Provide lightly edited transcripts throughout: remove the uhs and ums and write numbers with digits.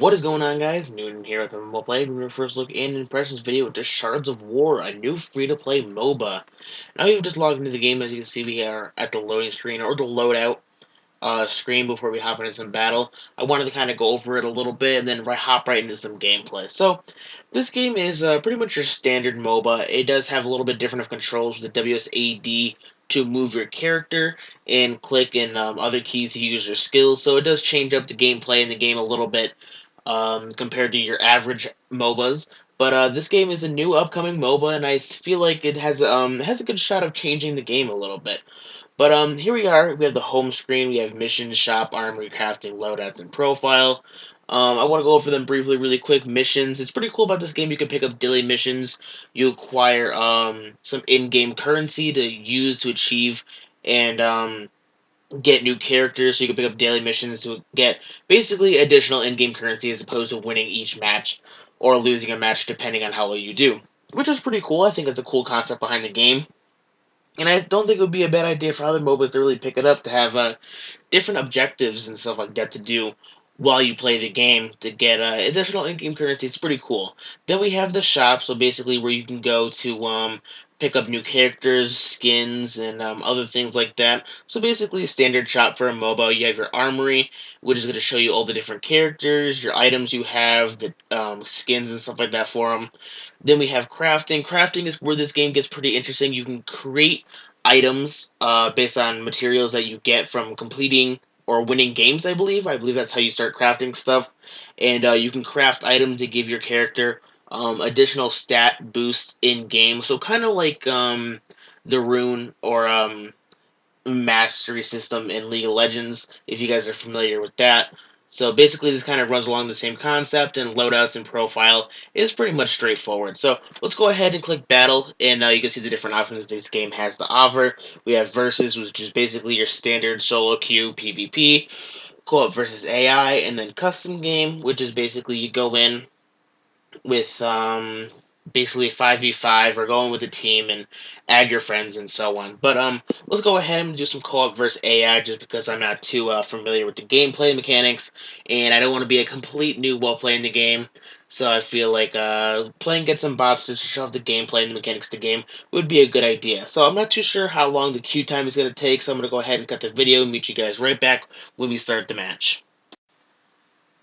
What is going on, guys? Newton here with a MOBA Play. Bringing your first look and impressions video to Shards of War, a new free-to-play MOBA. Now we've just logged into the game. As you can see, we are at the loading screen or the loadout screen before we hop into some battle. I wanted to kind of go over it a little bit and then hop right into some gameplay. So this game is pretty much your standard MOBA. It does have a little bit different of controls with the WSAD to move your character and click and other keys to use your skills. So it does change up the gameplay in the game a little bit compared to your average MOBAs. But this game is a new upcoming MOBA, and I feel like it has a good shot of changing the game a little bit. But here we are. We have the home screen. We have missions, shop, armory, crafting, loadouts, and profile. I want to go over them briefly, really quick. Missions. It's pretty cool about this game. You can pick up daily missions. You acquire some in-game currency to use to achieve and get new characters. So you can pick up daily missions to get basically additional in-game currency as opposed to winning each match or losing a match depending on how well you do, which is pretty cool. I think it's a cool concept behind the game. And I don't think it would be a bad idea for other MOBAs to really pick it up to have different objectives and stuff like that to do while you play the game to get additional in-game currency. It's pretty cool. Then we have the shop, so basically where you can go to pick up new characters, skins, and other things like that. So basically a standard shop for a MOBA. You have your armory, which is going to show you all the different characters, your items you have, the skins and stuff like that for them. Then we have crafting. Crafting is where this game gets pretty interesting. You can create items based on materials that you get from completing or winning games, I believe. I believe that's how you start crafting stuff. And you can craft items to give your character additional stat boosts in game. So kind of like the rune or mastery system in League of Legends, if you guys are familiar with that. So basically, this kind of runs along the same concept, and loadouts and profile is pretty much straightforward. So let's go ahead and click battle, and you can see the different options this game has to offer. We have versus, which is basically your standard solo queue PvP, co-op versus AI, and then custom game, which is basically you go in with basically 5v5 or going with a team and add your friends and so on. But let's go ahead and do some co-op versus AI just because I'm not too familiar with the gameplay mechanics and I don't want to be a complete noob while playing the game. So I feel like playing against some bots just to show off the gameplay and the mechanics of the game would be a good idea. So I'm not too sure how long the queue time is going to take, so I'm going to go ahead and cut the video and meet you guys right back when we start the match.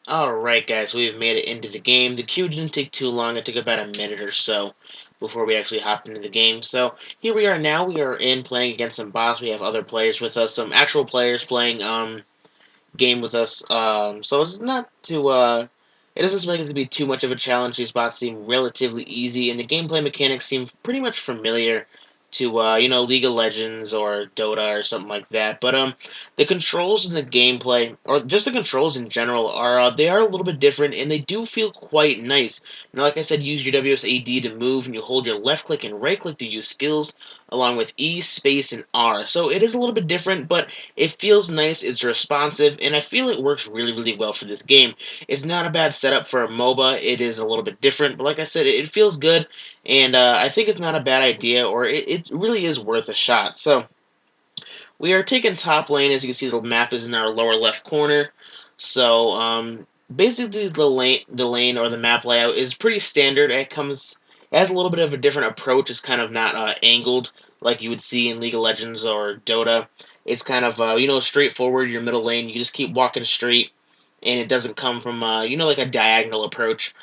Alright guys, we've made it into the game. The queue didn't take too long, it took about a minute or so before we actually hopped into the game. So here we are now, we are in playing against some bots. We have other players with us, some actual players playing game with us. So it's not too it doesn't seem like it's gonna be too much of a challenge. These bots seem relatively easy and the gameplay mechanics seem pretty much familiar to League of Legends or Dota or something like that. But the controls and the gameplay, or just the controls in general, are they are a little bit different, and they do feel quite nice. Like I said, use your WSAD to move, and you hold your left click and right click to use skills, along with E, space, and R. So it is a little bit different, but it feels nice, it's responsive, and I feel it works really, really well for this game. It's not a bad setup for a MOBA. It is a little bit different, but like I said, it feels good, and I think it's not a bad idea, or it really is worth a shot. So we are taking top lane. As you can see, the map is in our lower left corner. So basically, the lane or the map layout is pretty standard. It has a little bit of a different approach. It's kind of not angled like you would see in League of Legends or Dota. It's kind of straightforward. Your middle lane, you just keep walking straight, and it doesn't come from like a diagonal approach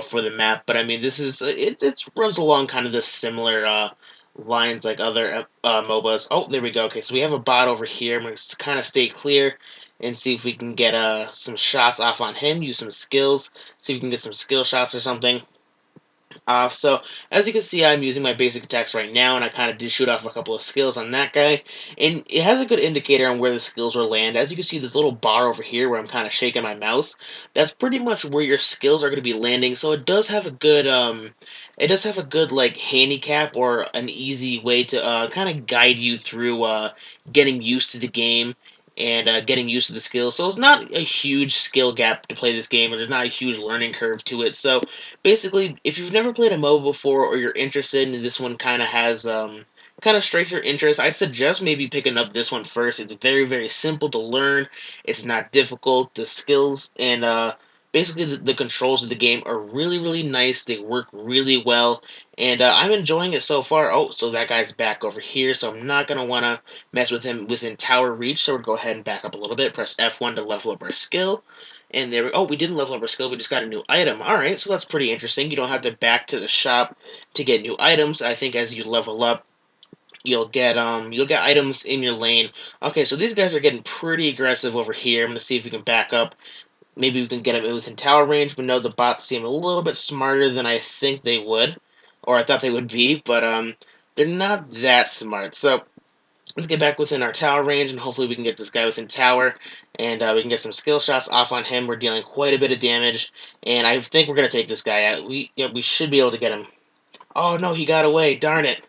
for the map. But I mean, this is it runs along kind of this similar lines like other MOBAs. Oh, there we go. Okay, so we have a bot over here. I'm going to kind of stay clear and see if we can get some shots off on him. Use some skills. See if we can get some skill shots or something. So, as you can see, I'm using my basic attacks right now, and I kind of did shoot off a couple of skills on that guy. And it has a good indicator on where the skills will land. As you can see, this little bar over here where I'm kind of shaking my mouse, that's pretty much where your skills are going to be landing. So it does have a good, like, handicap or an easy way to kind of guide you through getting used to the game and getting used to the skills. So it's not a huge skill gap to play this game, or there's not a huge learning curve to it. So basically, if you've never played a MOBA before or you're interested and this one kind of has kind of strikes your interest, I'd suggest maybe picking up this one first. It's very, very simple to learn. It's not difficult. The skills and basically the controls of the game are really, really nice. They work really well, and I'm enjoying it so far. Oh, so that guy's back over here, so I'm not gonna want to mess with him within tower reach. So we'll go ahead and back up a little bit. Press F1 to level up our skill. And there we oh, we didn't level up our skill, we just got a new item. Alright, so that's pretty interesting. You don't have to back to the shop to get new items. I think as you level up, you'll get items in your lane. Okay, so these guys are getting pretty aggressive over here. I'm gonna see if we can back up. Maybe we can get them within tower range, but no, the bots seem a little bit smarter than I think they would, or I thought they would be, but they're not that smart. So let's get back within our tower range, and hopefully we can get this guy within tower, and we can get some skill shots off on him. We're dealing quite a bit of damage, and I think we're gonna take this guy out. We should be able to get him. Oh no, he got away. Darn it.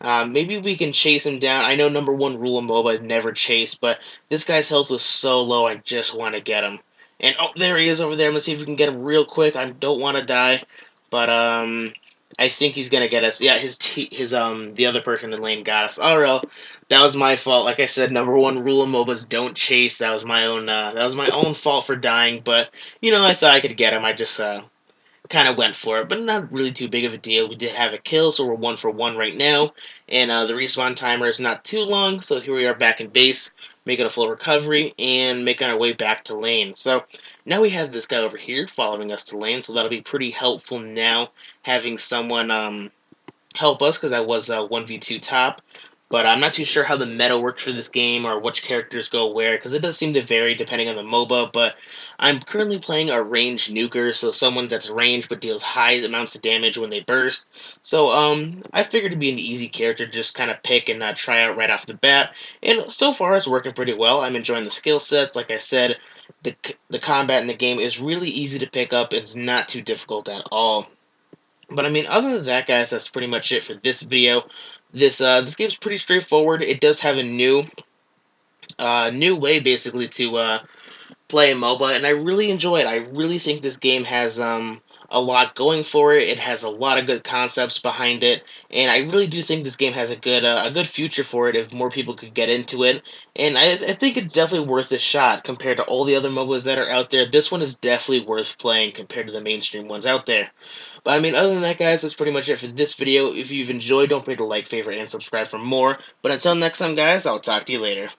Maybe we can chase him down. I know number one rule of MOBA is never chase, but this guy's health was so low, I just want to get him. And oh, there he is over there. Let's see if we can get him real quick. I don't want to die, but I think he's gonna get us. Yeah, the other person in lane got us. Oh well, that was my fault. Like I said, number one rule of MOBAs don't chase. That was my own fault for dying. But I thought I could get him. I just kind of went for it, but not really too big of a deal. We did have a kill, so we're 1 for 1 right now, and the respawn timer is not too long, so here we are back in base, making a full recovery, and making our way back to lane. So now we have this guy over here following us to lane, so that'll be pretty helpful now, having someone help us, because I was 1v2 top. But I'm not too sure how the meta works for this game or which characters go where, because it does seem to vary depending on the MOBA. But I'm currently playing a ranged nuker, so someone that's ranged but deals high amounts of damage when they burst. So I figured to be an easy character to just kind of pick and try out right off the bat. And so far it's working pretty well. I'm enjoying the skill sets. Like I said, the combat in the game is really easy to pick up. It's not too difficult at all. But I mean, other than that, guys, that's pretty much it for this video. This game's pretty straightforward. It does have a new way basically to play MOBA, and I really enjoy it. I really think this game has a lot going for it. It has a lot of good concepts behind it, and I really do think this game has a good future for it if more people could get into it. And I think it's definitely worth a shot compared to all the other MOBAs that are out there. This one is definitely worth playing compared to the mainstream ones out there. But I mean, other than that, guys, that's pretty much it for this video. If you've enjoyed, don't forget to like, favorite, and subscribe for more. But until next time, guys, I'll talk to you later.